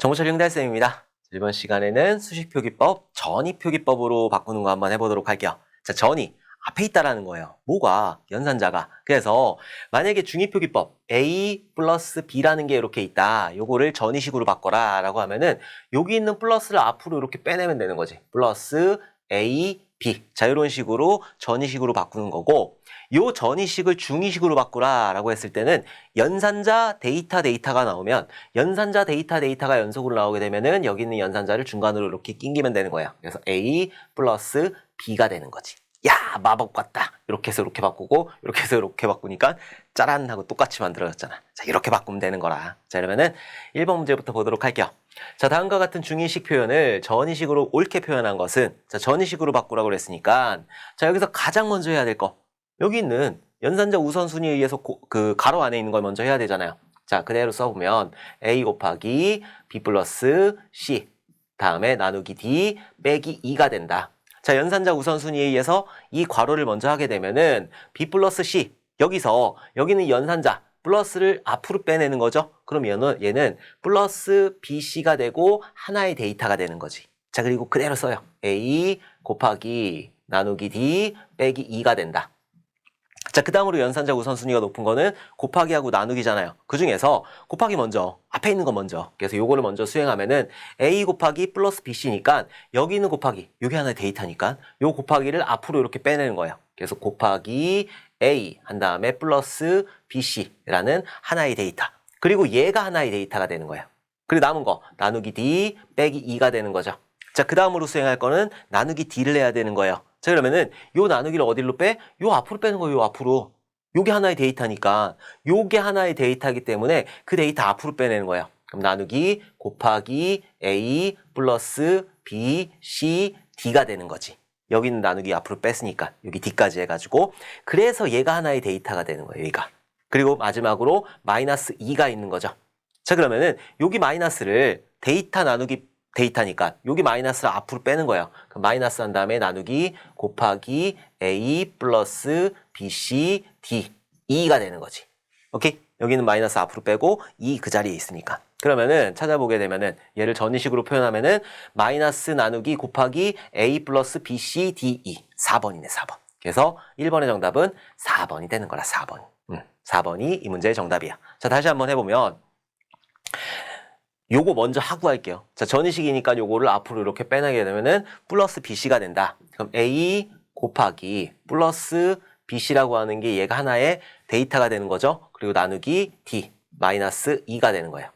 정보처리 흥달쌤입니다. 이번 시간에는 수식표기법, 전위표기법으로 바꾸는 거 한번 해보도록 할게요. 자, 전위. 앞에 있다라는 거예요. 뭐가? 연산자가. 그래서 만약에 중위표기법 A 플러스 B라는 게 이렇게 있다. 요거를 전위식으로 바꿔라 라고 하면은 여기 있는 플러스를 앞으로 이렇게 빼내면 되는 거지. 플러스 A, B. 자, 이런 식으로 전위식으로 바꾸는 거고, 요 전위식을 중위식으로 바꾸라 라고 했을 때는 연산자 데이터가 나오면 연산자 데이터가 연속으로 나오게 되면은 여기 있는 연산자를 중간으로 이렇게 낑기면 되는 거예요. 그래서 A 플러스 B가 되는 거지. 야, 마법 같다. 이렇게 해서 이렇게 바꾸고 이렇게 해서 이렇게 바꾸니까 짜란 하고 똑같이 만들어졌잖아. 자, 이렇게 바꾸면 되는 거라. 자, 그러면은 1번 문제부터 보도록 할게요. 자, 다음과 같은 중위식 표현을 전위식으로 옳게 표현한 것은, 자, 전위식으로 바꾸라고 그랬으니까, 자, 여기서 가장 먼저 해야 될 거, 여기 있는 연산자 우선순위에 의해서 그 가로 안에 있는 걸 먼저 해야 되잖아요. 자, 그대로 써보면 A 곱하기 B 플러스 C 다음에 나누기 D 빼기 2가 된다. 자, 연산자 우선순위에 의해서 이 괄호를 먼저 하게 되면은 B 플러스 C, 여기는 연산자 플러스를 앞으로 빼내는 거죠. 그럼 얘는 플러스 BC가 되고 하나의 데이터가 되는 거지. 자, 그리고 그대로 써요. A 곱하기 나누기 D 빼기 2가 된다. 자, 그 다음으로 연산자 우선순위가 높은 거는 곱하기하고 나누기잖아요. 그 중에서 곱하기 먼저, 앞에 있는 거 먼저. 그래서 요거를 먼저 수행하면은 A 곱하기 플러스 BC니까 여기 있는 곱하기, 요게 하나의 데이터니까 요 곱하기를 앞으로 이렇게 빼내는 거예요. 그래서 곱하기 A 한 다음에 플러스 BC라는 하나의 데이터. 그리고 얘가 하나의 데이터가 되는 거예요. 그리고 남은 거 나누기 D 빼기 2가 되는 거죠. 자, 그 다음으로 수행할 거는 나누기 D를 해야 되는 거예요. 자, 그러면은 요 나누기를 어디로 빼? 요 앞으로 빼는 거예요. 요 앞으로. 요게 하나의 데이터니까 요게 하나의 데이터이기 때문에 그 데이터 앞으로 빼내는 거예요. 그럼 나누기 곱하기 A 플러스 B, C, D가 되는 거지. 여기는 나누기 앞으로 뺐으니까 여기 D까지 해가지고, 그래서 얘가 하나의 데이터가 되는 거예요. 여기가. 그리고 마지막으로 마이너스 2가 있는 거죠. 자, 그러면은 여기 마이너스를 데이터 나누기 데이터니까 여기 마이너스를 앞으로 빼는 거예요. 그럼 마이너스 한 다음에 나누기 곱하기 A 플러스 BC D 2가 되는 거지. 오케이? 여기는 마이너스 앞으로 빼고 2 그 자리에 있으니까. 그러면은 찾아보게 되면은 얘를 전위식으로 표현하면은 마이너스 나누기 곱하기 A 플러스 BC D 2 4번이네 4번. 그래서 1번의 정답은 4번이 되는 거라. 4번. 4번이 이 문제의 정답이야. 자, 다시 한번 해보면 요거 먼저 하고 할게요. 자, 전위식이니까 요거를 앞으로 이렇게 빼내게 되면은 플러스 BC가 된다. 그럼 A 곱하기 플러스 BC라고 하는 게 얘가 하나의 데이터가 되는 거죠. 그리고 나누기 D 마이너스 2가 되는 거예요.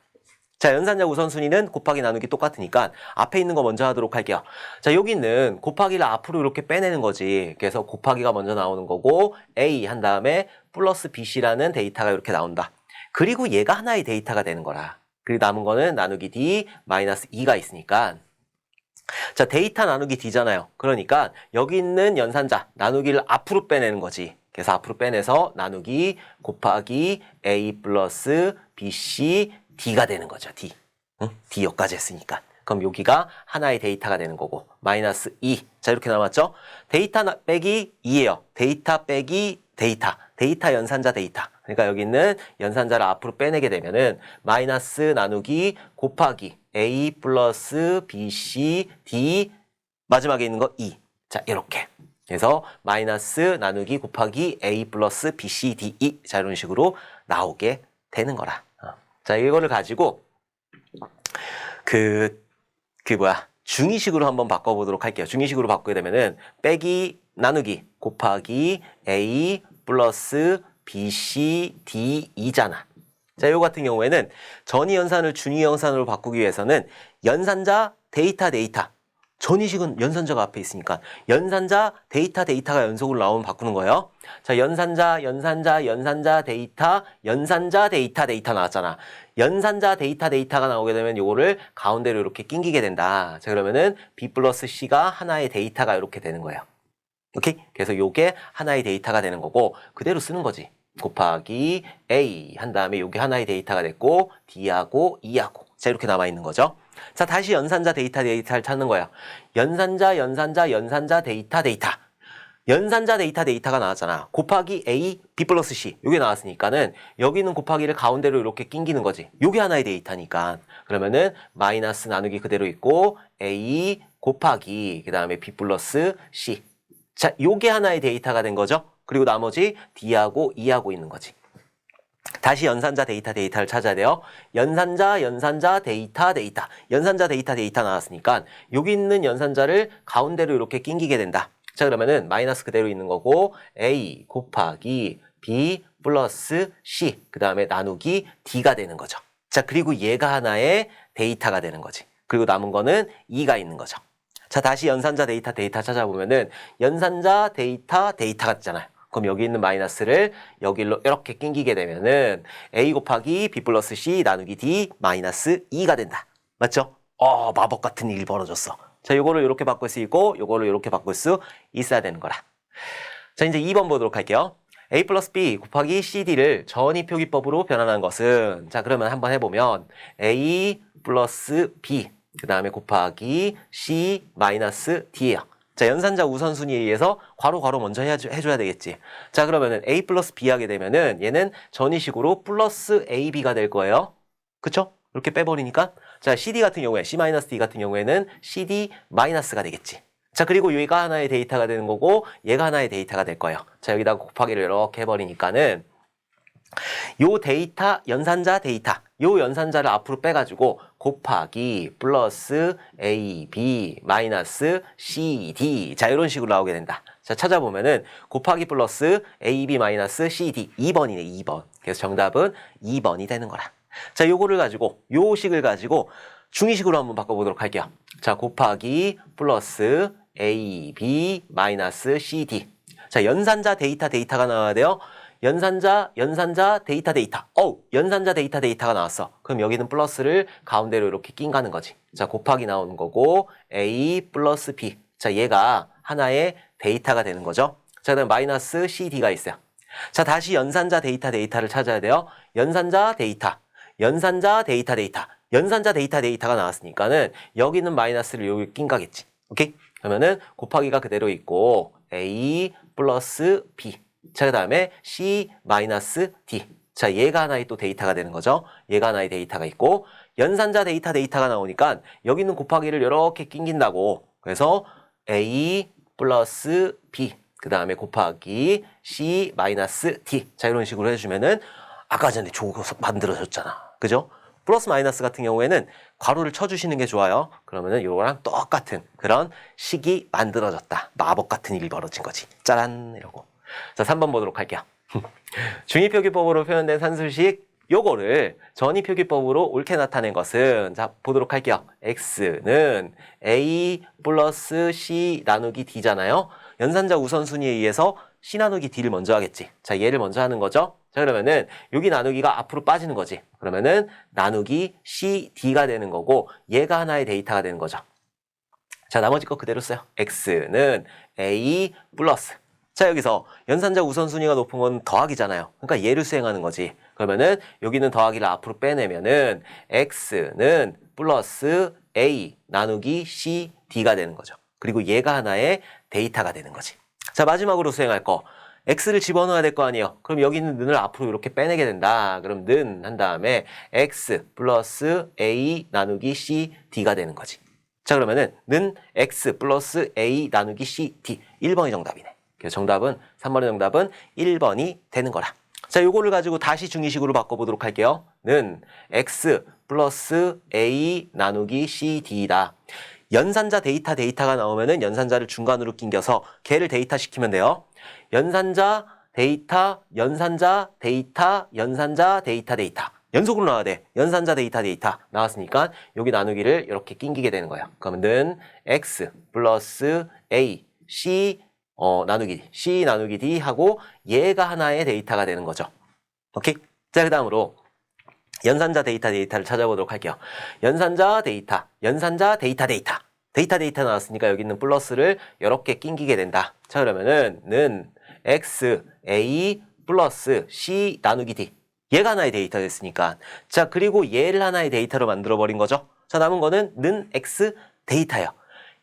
자, 연산자 우선순위는 곱하기 나누기 똑같으니까 앞에 있는 거 먼저 하도록 할게요. 자, 여기 있는 곱하기를 앞으로 이렇게 빼내는 거지. 그래서 곱하기가 먼저 나오는 거고 A 한 다음에 플러스 BC라는 데이터가 이렇게 나온다. 그리고 얘가 하나의 데이터가 되는 거라. 그리고 남은 거는 나누기 D 마이너스 2가 있으니까, 자, 데이터 나누기 D잖아요. 그러니까 여기 있는 연산자 나누기를 앞으로 빼내는 거지. 그래서 앞으로 빼내서 나누기 곱하기 A 플러스 BC D가 되는 거죠. D. 응? D 여기까지 했으니까. 그럼 여기가 하나의 데이터가 되는 거고 마이너스 2. 자, 이렇게 남았죠. 데이터 빼기 2예요. 데이터 빼기 데이터 연산자 데이터. 그러니까 여기 있는 연산자를 앞으로 빼내게 되면은 마이너스 나누기 곱하기 A 플러스 BC D 마지막에 있는 거 2. 자, 이렇게. 그래서 마이너스 나누기 곱하기 A 플러스 BC D 2. 자, 이런 식으로 나오게 되는 거라. 자, 이거를 가지고 중위식으로 한번 바꿔보도록 할게요. 중위식으로 바꾸게 되면은 빼기 나누기 곱하기 A 플러스 BC D 2잖아. 자, 요 같은 경우에는 전위 연산을 중위 연산으로 바꾸기 위해서는 연산자 데이터 전위식은 연산자가 앞에 있으니까 연산자 데이터가 연속으로 나오면 바꾸는 거예요. 자, 연산자 데이터 나왔잖아. 연산자 데이터가 나오게 되면 요거를 가운데로 이렇게 낑기게 된다. 자, 그러면은 B 플러스 C가 하나의 데이터가 이렇게 되는 거예요. 오케이? 그래서 요게 하나의 데이터가 되는 거고 그대로 쓰는 거지. 곱하기 A 한 다음에 요게 하나의 데이터가 됐고 D하고 E하고 자, 이렇게 남아있는 거죠. 자, 다시 연산자 데이터를 찾는 거예요. 연산자 데이터. 연산자 데이터가 나왔잖아. 곱하기 A, B 플러스 C. 요게 나왔으니까는 여기는 곱하기를 가운데로 이렇게 낑기는 거지. 요게 하나의 데이터니까. 그러면은 마이너스 나누기 그대로 있고 A 곱하기 그 다음에 B 플러스 C. 자, 요게 하나의 데이터가 된 거죠. 그리고 나머지 D하고 E하고 있는 거지. 다시 연산자 데이터를 찾아야 돼요. 연산자 데이터. 연산자 데이터 나왔으니까 여기 있는 연산자를 가운데로 이렇게 낑기게 된다. 자, 그러면은 마이너스 그대로 있는 거고 A 곱하기 B 플러스 C 그 다음에 나누기 D가 되는 거죠. 자, 그리고 얘가 하나의 데이터가 되는 거지. 그리고 남은 거는 E가 있는 거죠. 자, 다시 연산자 데이터 찾아보면은 연산자 데이터가 있잖아요. 그럼 여기 있는 마이너스를 여기로 이렇게 낑기게 되면은 A 곱하기 B 플러스 C 나누기 D 마이너스 2가 된다. 맞죠? 마법 같은 일이 벌어졌어. 자, 요거를 이렇게 바꿀 수 있고 요거를 이렇게 바꿀 수 있어야 되는 거라. 자, 이제 2번 보도록 할게요. A 플러스 B 곱하기 CD를 전위표기법으로 변환한 것은, 자, 그러면 한번 해보면 A 플러스 B 그 다음에 곱하기 C 마이너스 D예요. 자, 연산자 우선순위에 의해서 괄호 먼저 해줘야 되겠지. 자, 그러면은 A 플러스 B 하게 되면은 얘는 전위식으로 플러스 AB가 될 거예요. 그쵸? 이렇게 빼버리니까. 자, CD 같은 경우에, C 마이너스 D 같은 경우에는 CD 마이너스가 되겠지. 자, 그리고 여기가 하나의 데이터가 되는 거고 얘가 하나의 데이터가 될 거예요. 자, 여기다가 곱하기를 이렇게 해버리니까는 요 데이터, 연산자 데이터, 요 연산자를 앞으로 빼가지고 곱하기 플러스 A, B, 마이너스 C, D. 자, 이런 식으로 나오게 된다. 자, 찾아보면은 곱하기 플러스 A, B, 마이너스 C, D. 2번이네, 2번. 그래서 정답은 2번이 되는 거라. 자, 요거를 가지고, 요 식을 가지고 중위식으로 한번 바꿔보도록 할게요. 자, 곱하기 플러스 A, B, 마이너스 C, D. 자, 연산자 데이터가 나와야 돼요. 연산자 데이터. 연산자 데이터가 나왔어. 그럼 여기는 플러스를 가운데로 이렇게 낀가는 거지. 자, 곱하기 나오는 거고 A 플러스 B. 자, 얘가 하나의 데이터가 되는 거죠. 자, 그다음 마이너스 CD가 있어요. 자, 다시 연산자 데이터를 찾아야 돼요. 연산자 데이터. 연산자 데이터가 나왔으니까는 여기는 마이너스를 여기 낀가겠지. 오케이? 그러면은 곱하기가 그대로 있고 A 플러스 B. 자, 그 다음에 C 마이너스 D. 자, 얘가 하나의 또 데이터가 되는 거죠. 얘가 하나의 데이터가 있고 연산자 데이터가 나오니까 여기는 곱하기를 이렇게 낑긴다고. 그래서 A 플러스 B 그 다음에 곱하기 C 마이너스 D. 자, 이런 식으로 해주면은 아까 전에 저거 만들어졌잖아. 그죠? 플러스 마이너스 같은 경우에는 괄호를 쳐주시는 게 좋아요. 그러면은 이거랑 똑같은 그런 식이 만들어졌다. 마법 같은 일이 벌어진 거지. 짜란 이러고. 자, 3번 보도록 할게요. 중위표기법으로 표현된 산술식 요거를 전위표기법으로 옳게 나타낸 것은, 자, 보도록 할게요. X는 A 플러스 C 나누기 D잖아요. 연산자 우선순위에 의해서 C 나누기 D를 먼저 하겠지. 자, 얘를 먼저 하는 거죠. 자, 그러면은 여기 나누기가 앞으로 빠지는 거지. 그러면은 나누기 C, D가 되는 거고 얘가 하나의 데이터가 되는 거죠. 자, 나머지 거 그대로 써요. X는 A 플러스. 자, 여기서 연산자 우선순위가 높은 건 더하기잖아요. 그러니까 얘를 수행하는 거지. 그러면은 여기는 더하기를 앞으로 빼내면은 X는 플러스 A 나누기 C, D가 되는 거죠. 그리고 얘가 하나의 데이터가 되는 거지. 자, 마지막으로 수행할 거. X를 집어넣어야 될 거 아니에요. 그럼 여기 있는 는을 앞으로 이렇게 빼내게 된다. 그럼 는 한 다음에 X 플러스 A 나누기 C, D가 되는 거지. 자, 그러면은 는 X 플러스 A 나누기 C, D. 1번이 정답이네. 그래서 정답은 3번의 정답은 1번이 되는 거라. 자, 요거를 가지고 다시 중위식으로 바꿔보도록 할게요. 는 X 플러스 A 나누기 C, D다. 연산자 데이터가 나오면은 연산자를 중간으로 낑겨서 걔를 데이터 시키면 돼요. 연산자 데이터. 연속으로 나와야 돼. 연산자 데이터 나왔으니까 여기 나누기를 이렇게 낑기게 되는 거예요. 그러면 X 플러스 A, C C 나누기 D 하고 얘가 하나의 데이터가 되는 거죠. 오케이? 자, 그 다음으로 연산자 데이터를 찾아보도록 할게요. 연산자 데이터. 데이터 나왔으니까 여기 있는 플러스를 이렇게 낑기게 된다. 자, 그러면은 는 X, A 플러스 C 나누기 D. 얘가 하나의 데이터 됐으니까. 자, 그리고 얘를 하나의 데이터로 만들어버린 거죠. 자, 남은 거는 는 X 데이터예요.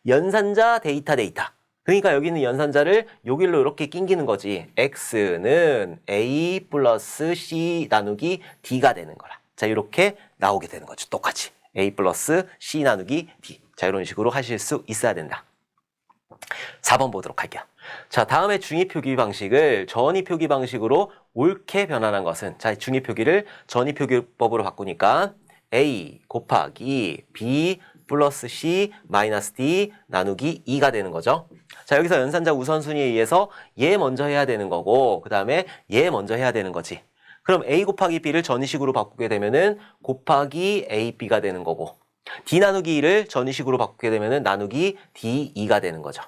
연산자 데이터. 그러니까 여기 있는 연산자를 여기로 이렇게 낑기는 거지. x는 a 플러스 c 나누기 d가 되는 거라. 자, 이렇게 나오게 되는 거죠. 똑같이. a 플러스 c 나누기 d. 자, 이런 식으로 하실 수 있어야 된다. 4번 보도록 할게요. 자, 다음에 중위표기 방식을 전위표기 방식으로 옳게 변환한 것은, 자, 중위표기를 전위표기법으로 바꾸니까 a 곱하기 b 플러스 c 마이너스 d 나누기 2가 되는 거죠. 자, 여기서 연산자 우선순위에 의해서 얘 먼저 해야 되는 거고, 그 다음에 얘 먼저 해야 되는 거지. 그럼 a 곱하기 b를 전위식으로 바꾸게 되면은 곱하기 ab가 되는 거고, d 나누기 2를 전위식으로 바꾸게 되면은 나누기 d2가 되는 거죠.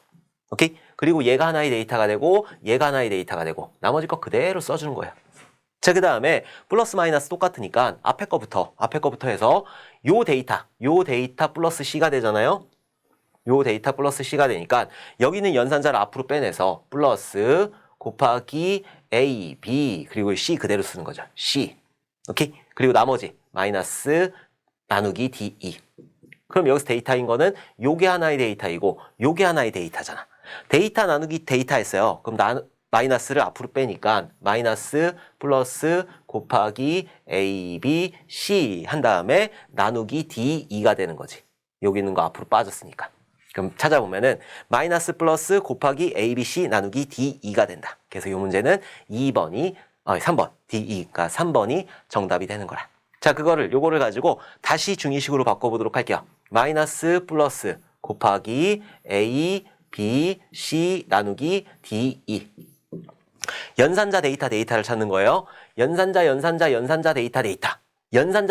오케이? 그리고 얘가 하나의 데이터가 되고 얘가 하나의 데이터가 되고 나머지 거 그대로 써주는 거예요. 자, 그 다음에 플러스 마이너스 똑같으니까 앞에 거부터 해서 요 데이터 플러스 c가 되잖아요. 요 데이터 플러스 c가 되니까 여기는 연산자를 앞으로 빼내서 플러스 곱하기 a, b 그리고 c 그대로 쓰는 거죠. c. 오케이? 그리고 나머지 마이너스 나누기 d2. 그럼 여기서 데이터인 거는 요게 하나의 데이터이고 요게 하나의 데이터잖아. 데이터 나누기 데이터 했어요. 그럼 마이너스를 앞으로 빼니까 마이너스 플러스 곱하기 a, b, c 한 다음에 나누기 d2가 되는 거지. 여기 있는 거 앞으로 빠졌으니까. 그럼 찾아보면은 마이너스 플러스 곱하기 a, b, c 나누기 d2가 된다. 그래서 이 문제는 3번 d2가 3번이 정답이 되는 거라. 자, 요거를 가지고 다시 중위식으로 바꿔보도록 할게요. 마이너스 플러스 곱하기 a, b, c 나누기 d2. 연산자 데이터를 찾는 거예요. 연산자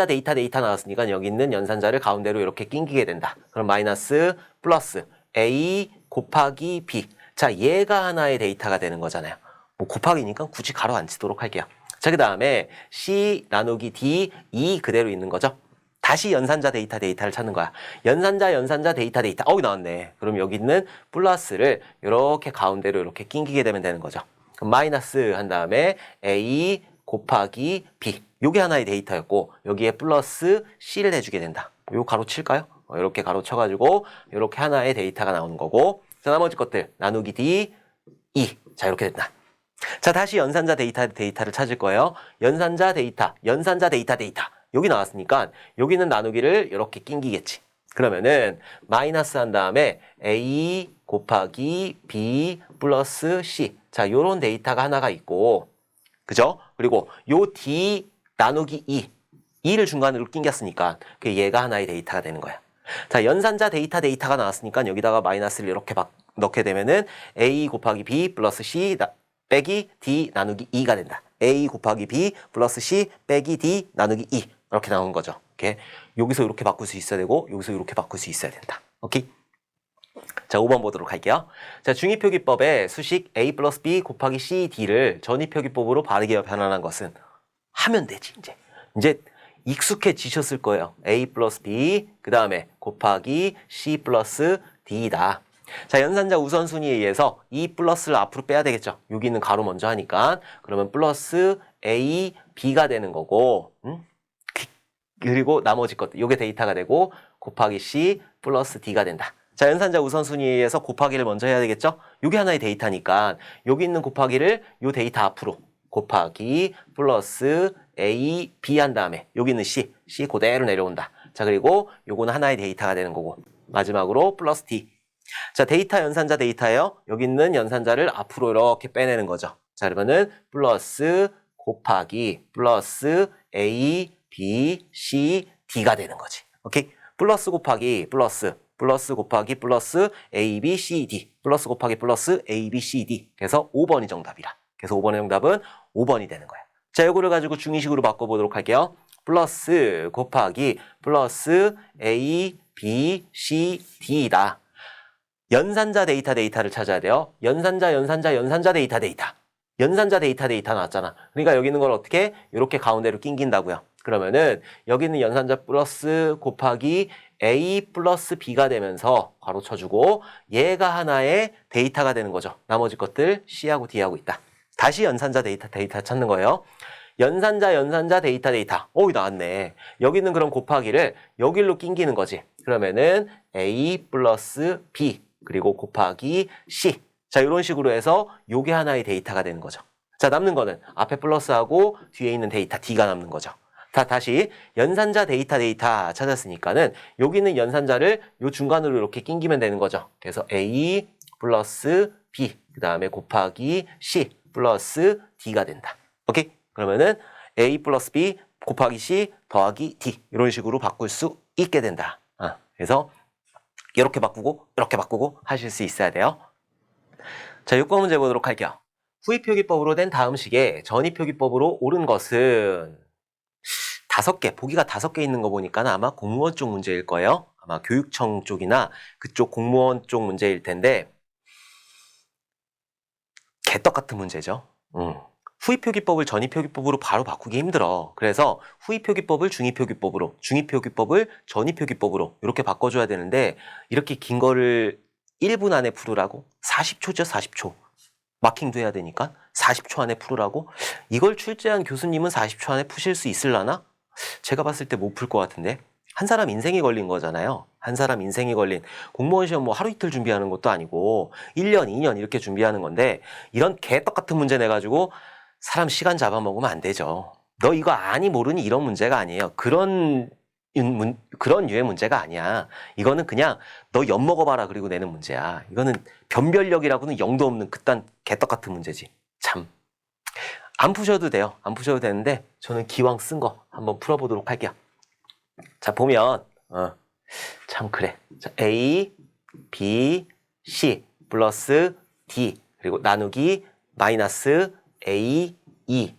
데이터 나왔으니까 여기 있는 연산자를 가운데로 이렇게 낑기게 된다. 그럼 마이너스 플러스 a 곱하기 b. 자, 얘가 하나의 데이터가 되는 거잖아요. 뭐 곱하기니까 굳이 가로 안 치도록 할게요. 자, 그 다음에 c 나누기 d 2 그대로 있는 거죠. 다시 연산자 데이터를 찾는 거야. 연산자 데이터. 나왔네. 그럼 여기 있는 플러스를 이렇게 가운데로 이렇게 낑기게 되면 되는 거죠. 그럼 마이너스 한 다음에 a 곱하기 b. 요게 하나의 데이터였고 여기에 플러스 c를 해주게 된다. 요 가로 칠까요? 이렇게 가로 쳐가지고 이렇게 하나의 데이터가 나오는 거고, 자, 나머지 것들 나누기 d 2. 자, 이렇게 된다. 자, 다시 연산자 데이터를 찾을 거예요. 연산자 데이터. 여기 나왔으니까 여기는 나누기를 이렇게 낑기겠지. 그러면은 마이너스 한 다음에 a 곱하기 b 플러스 c. 자, 요런 데이터가 하나가 있고, 그죠? 그리고 요 d 나누기 2를 중간으로 낑겼으니까 얘가 하나의 데이터가 되는 거야. 자, 연산자 데이터가 나왔으니까 여기다가 마이너스를 이렇게 넣게 되면은 a 곱하기 b 플러스 c 빼기 d 나누기 2가 된다. a 곱하기 b 플러스 c 빼기 d 나누기 2 이렇게 나오는 거죠. 이렇게 여기서 이렇게 바꿀 수 있어야 되고 여기서 이렇게 바꿀 수 있어야 된다. 오케이? 자, 5번 보도록 할게요. 자, 중위표기법에 수식 a 플러스 b 곱하기 c, d를 전위표기법으로 바르게 변환한 것은 하면 되지. 이제 익숙해지셨을 거예요. a 플러스 b 그 다음에 곱하기 c 플러스 d다. 자, 연산자 우선순위에 의해서 이 플러스를 앞으로 빼야 되겠죠. 여기 있는 가로 먼저 하니까 그러면 플러스 a, b가 되는 거고, 그리고 나머지 것들 요게 데이터가 되고 곱하기 c 플러스 d가 된다. 자, 연산자 우선순위에 의해서 곱하기를 먼저 해야 되겠죠. 요게 하나의 데이터니까 여기 있는 곱하기를 요 데이터 앞으로 곱하기 플러스 a, b 한 다음에 여기 있는 c 그대로 내려온다. 자, 그리고 요거는 하나의 데이터가 되는 거고 마지막으로 플러스 d. 자, 데이터 연산자 데이터예요. 여기 있는 연산자를 앞으로 이렇게 빼내는 거죠. 자, 그러면은 플러스 곱하기 플러스 a, b, c, d가 되는 거지. 오케이? 플러스 곱하기 플러스 곱하기 플러스 a, b, c, d 플러스 곱하기 플러스 a, b, c, d. 그래서 5번이 정답이라. 그래서 5번의 정답은 5번이 되는 거야. 자, 이거를 가지고 중위식으로 바꿔보도록 할게요. 플러스 곱하기 플러스 a, b, c, d다. 연산자 데이터를 찾아야 돼요. 연산자 데이터. 연산자 데이터 나왔잖아. 그러니까 여기 있는 걸 어떻게? 이렇게 가운데로 낑긴다고요. 그러면은 여기 있는 연산자 플러스 곱하기 a 플러스 b가 되면서 괄호 쳐주고 얘가 하나의 데이터가 되는 거죠. 나머지 것들 c하고 d하고 있다. 다시 연산자 데이터 찾는 거예요. 연산자 데이터. 나왔네. 여기 있는 그런 곱하기를 여기로 낑기는 거지. 그러면은 a 플러스 b 그리고 곱하기 C. 자, 이런 식으로 해서 요게 하나의 데이터가 되는 거죠. 자, 남는 거는 앞에 플러스하고 뒤에 있는 데이터 D가 남는 거죠. 다시 연산자 데이터 찾았으니까는 여기 있는 연산자를 요 중간으로 이렇게 낑기면 되는 거죠. 그래서 A 플러스 B 그 다음에 곱하기 C 플러스 D가 된다. 오케이? 그러면은 A 플러스 B 곱하기 C 더하기 D 이런 식으로 바꿀 수 있게 된다. 그래서 이렇게 바꾸고 하실 수 있어야 돼요. 자, 6번 문제 보도록 할게요. 후위표기법으로 된 다음 식에 전위표기법으로 옳은 것은 5개, 보기가 5개 있는 거 보니까 아마 공무원 쪽 문제일 거예요. 아마 교육청 쪽이나 그쪽 공무원 쪽 문제일 텐데 개떡 같은 문제죠. 후위표기법을 전위표기법으로 바로 바꾸기 힘들어. 그래서 후위표기법을 중위표기법으로, 중위표기법을 전위표기법으로 이렇게 바꿔줘야 되는데 이렇게 긴 거를 1분 안에 풀으라고? 40초죠, 40초. 마킹도 해야 되니까 40초 안에 풀으라고? 이걸 출제한 교수님은 40초 안에 푸실 수 있을라나? 제가 봤을 때 못 풀 것 같은데. 한 사람 인생이 걸린 거잖아요. 한 사람 인생이 걸린 공무원 시험 뭐 하루 이틀 준비하는 것도 아니고 1년, 2년 이렇게 준비하는 건데 이런 개떡 같은 문제 내가지고 사람 시간 잡아먹으면 안 되죠. 너 이거 아니 모르니 이런 문제가 아니에요. 그런 유의 문제가 아니야. 이거는 그냥 너 엿먹어봐라 그리고 내는 문제야. 이거는 변별력이라고는 0도 없는 그딴 개떡 같은 문제지. 참. 안 푸셔도 돼요. 안 푸셔도 되는데 저는 기왕 쓴 거 한번 풀어보도록 할게요. 자, 보면 참 그래. 자, A, B, C 플러스 D 그리고 나누기 마이너스 A, E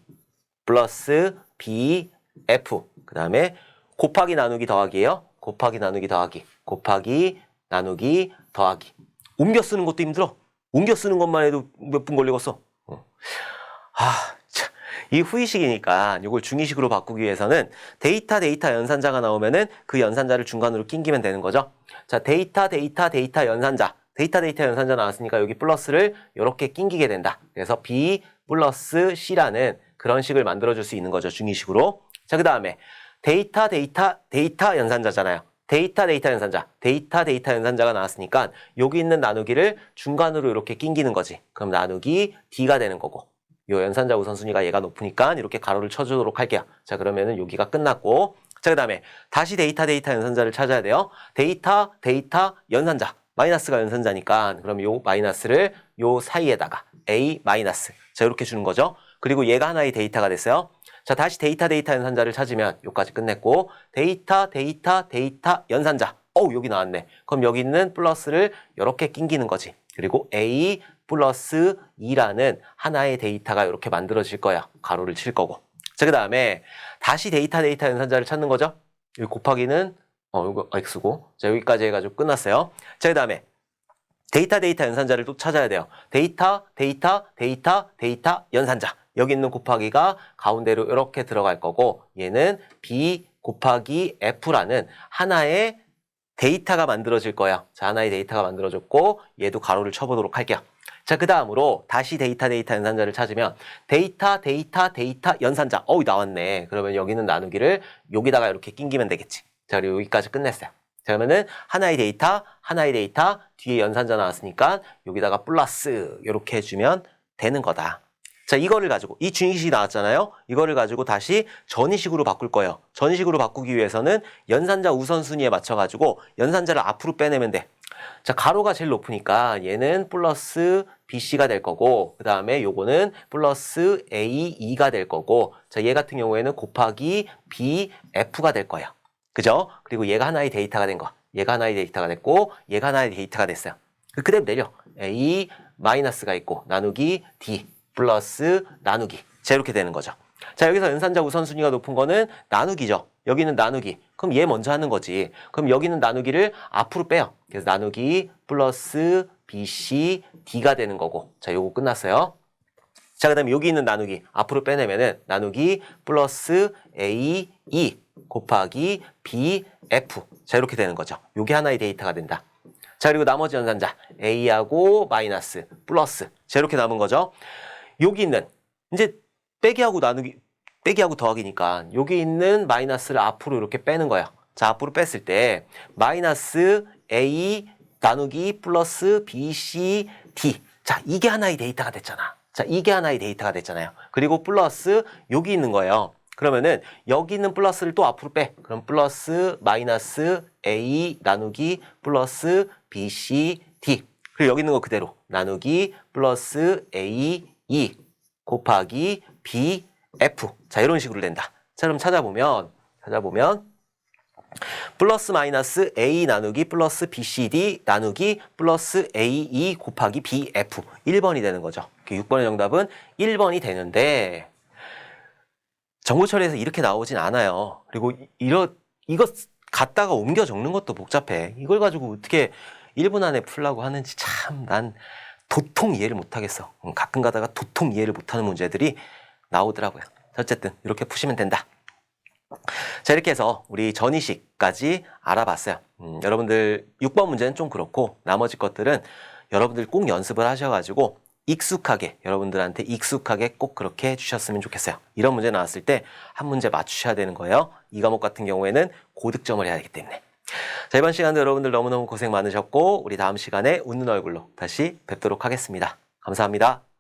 플러스 B, F 그 다음에 곱하기 나누기 더하기예요. 곱하기 나누기 더하기 곱하기 나누기 더하기 옮겨 쓰는 것도 힘들어. 옮겨 쓰는 것만 해도 몇 분 걸리겠어. 이 후위식이니까 이걸 중위식으로 바꾸기 위해서는 데이터 연산자가 나오면은 그 연산자를 중간으로 낑기면 되는 거죠. 자, 데이터 연산자. 데이터 연산자 나왔으니까 여기 플러스를 이렇게 낑기게 된다. 그래서 B 플러스 C라는 그런 식을 만들어줄 수 있는 거죠. 중위식으로. 자, 그 다음에 데이터 연산자잖아요. 데이터 연산자. 데이터 연산자가 나왔으니까 여기 있는 나누기를 중간으로 이렇게 낑기는 거지. 그럼 나누기 D가 되는 거고. 요 연산자 우선순위가 얘가 높으니까 이렇게 가로를 쳐주도록 할게요. 자, 그러면은 여기가 끝났고. 자, 그 다음에 다시 데이터 연산자를 찾아야 돼요. 데이터 연산자. 마이너스가 연산자니까 그럼 요 마이너스를 요 사이에다가 A 마이너스. 자, 이렇게 주는 거죠. 그리고 얘가 하나의 데이터가 됐어요. 자, 다시 데이터 연산자를 찾으면 요까지 끝냈고 데이터 연산자. 여기 나왔네. 그럼 여기 있는 플러스를 이렇게 낑기는 거지. 그리고 A 플러스 2라는 하나의 데이터가 이렇게 만들어질 거야. 가로를 칠 거고. 자, 그 다음에 다시 데이터 연산자를 찾는 거죠. 여기 곱하기는 이거 X고. 자, 여기까지 해가지고 끝났어요. 자, 그 다음에 데이터 연산자를 또 찾아야 돼요. 데이터 연산자. 여기 있는 곱하기가 가운데로 이렇게 들어갈 거고 얘는 B 곱하기 F라는 하나의 데이터가 만들어질 거야. 자, 하나의 데이터가 만들어졌고 얘도 가로를 쳐보도록 할게요. 자, 그 다음으로 다시 데이터 연산자를 찾으면 데이터 연산자. 나왔네. 그러면 여기는 나누기를 여기다가 이렇게 낑기면 되겠지. 자, 그리고 여기까지 끝냈어요. 자, 그러면은 하나의 데이터 뒤에 연산자 나왔으니까 여기다가 플러스 이렇게 해주면 되는 거다. 자, 이거를 가지고 이 중위식이 나왔잖아요. 이거를 가지고 다시 전위식으로 바꿀 거예요. 전위식으로 바꾸기 위해서는 연산자 우선순위에 맞춰가지고 연산자를 앞으로 빼내면 돼. 자, 가로가 제일 높으니까 얘는 플러스 BC가 될 거고 그 다음에 요거는 플러스 AE가 될 거고 자, 얘 같은 경우에는 곱하기 BF가 될 거예요. 그죠? 그리고 얘가 하나의 데이터가 된 거. 얘가 하나의 데이터가 됐고 얘가 하나의 데이터가 됐어요. 그대로 내려. A 마이너스가 있고 나누기 D 플러스 나누기. 자, 이렇게 되는 거죠. 자, 여기서 연산자 우선순위가 높은 거는 나누기죠. 여기는 나누기. 그럼 얘 먼저 하는 거지. 그럼 여기는 나누기를 앞으로 빼요. 그래서 나누기 플러스 BC D가 되는 거고. 자, 요거 끝났어요. 자, 그 다음에 여기 있는 나누기 앞으로 빼내면은 나누기 플러스 A, E 곱하기 B, F. 자, 이렇게 되는 거죠. 요게 하나의 데이터가 된다. 자, 그리고 나머지 연산자 A하고 마이너스 플러스. 자, 이렇게 남은 거죠. 여기 있는 이제 빼기하고 더하기니까 여기 있는 마이너스를 앞으로 이렇게 빼는 거야. 자, 앞으로 뺐을 때 마이너스 A 나누기 플러스 BC, D. 자, 이게 하나의 데이터가 됐잖아. 자, 이게 하나의 데이터가 됐잖아요. 그리고 플러스 여기 있는 거예요. 그러면은 여기 있는 플러스를 또 앞으로 빼. 그럼 플러스 마이너스 A 나누기 플러스 BC, D. 그리고 여기 있는 거 그대로 나누기 플러스 A, E 곱하기 B, F. 자, 이런 식으로 된다. 자, 그럼 찾아보면 플러스 마이너스 A 나누기 플러스 BCD 나누기 플러스 AE 곱하기 BF 1번이 되는 거죠. 6번의 정답은 1번이 되는데 정보 처리에서 이렇게 나오진 않아요. 그리고 이거 갖다가 옮겨 적는 것도 복잡해. 이걸 가지고 어떻게 1분 안에 풀라고 하는지 참 난 도통 이해를 못하겠어. 가끔 가다가 도통 이해를 못하는 문제들이 나오더라고요. 어쨌든 이렇게 푸시면 된다. 자, 이렇게 해서 우리 전이식까지 알아봤어요. 여러분들 6번 문제는 좀 그렇고 나머지 것들은 여러분들 꼭 연습을 하셔가지고 여러분들한테 익숙하게 꼭 그렇게 해주셨으면 좋겠어요. 이런 문제 나왔을 때 한 문제 맞추셔야 되는 거예요. 이 과목 같은 경우에는 고득점을 해야 하기 때문에. 자, 이번 시간도 여러분들 너무너무 고생 많으셨고 우리 다음 시간에 웃는 얼굴로 다시 뵙도록 하겠습니다. 감사합니다.